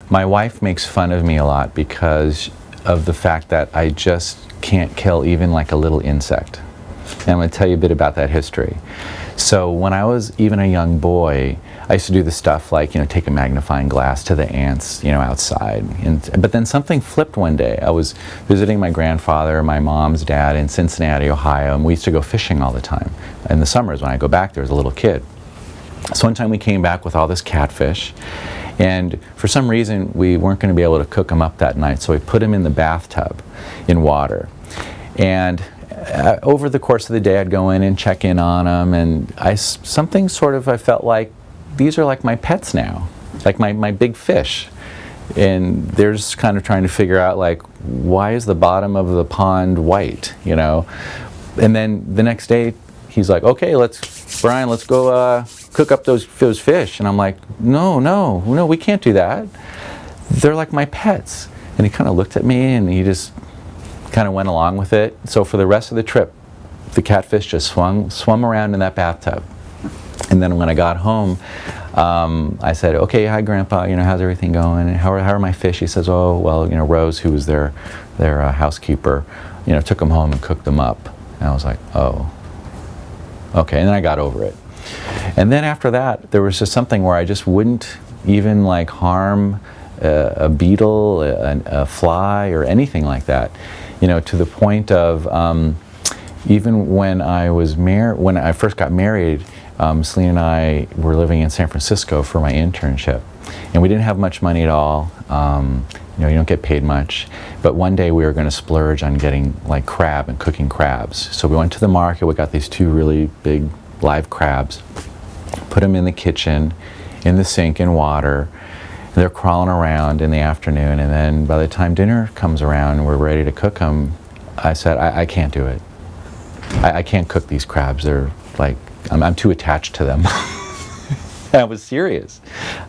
my wife makes fun of me a lot because of the fact that I just can't kill even like a little insect. And I'm going to tell you a bit about that history. So when I was even a young boy, I used to do the stuff like, take a magnifying glass to the ants, outside. But then something flipped one day. I was visiting my grandfather, my mom's dad in Cincinnati, Ohio, and we used to go fishing all the time. In the summers when I go back there as a little kid. So one time we came back with all this catfish, and for some reason we weren't going to be able to cook them up that night, so we put them in the bathtub in water. And over the course of the day I'd go in and check in on them, and I felt like these are like my pets now, like my big fish. And they're just kind of trying to figure out, like, why is the bottom of the pond white, And then the next day he's like, okay, Brian, let's go cook up those fish. And I'm like, no, we can't do that. They're like my pets. And he kind of looked at me and he just kind of went along with it. So for the rest of the trip, the catfish just swum around in that bathtub. And then when I got home, I said, okay, hi Grandpa, how's everything going? How are my fish? He says, oh, well, Rose, who was their housekeeper, took them home and cooked them up. And I was like, oh, okay. And then I got over it. And then after that, there was just something where I just wouldn't even like harm a beetle, a fly, or anything like that. To the point of even when when I first got married, Celine and I were living in San Francisco for my internship, and we didn't have much money at all. You don't get paid much, but one day we were going to splurge on getting like crab and cooking crabs. So we went to the market, we got these 2 really big live crabs, put them in the kitchen, in the sink in water. They're crawling around in the afternoon, and then by the time dinner comes around and we're ready to cook them, I said, I can't do it. I can't cook these crabs. They're like, I'm too attached to them. I was serious.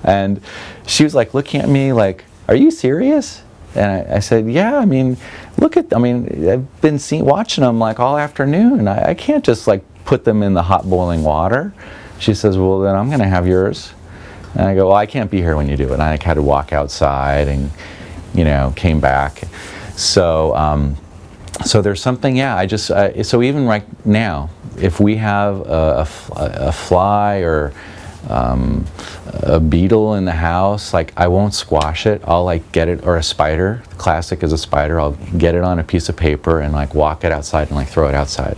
And she was like looking at me like, are you serious? And I said, yeah, I've been watching them like all afternoon. I can't just like put them in the hot boiling water. She says, well, then I'm going to have yours. And I go, well, I can't be here when you do it. And I had to walk outside and, came back. So, so there's something, so even right now, if we have a fly or a beetle in the house, like I won't squash it. I'll like get it, or a spider. Classic is a spider. I'll get it on a piece of paper and like walk it outside and like throw it outside.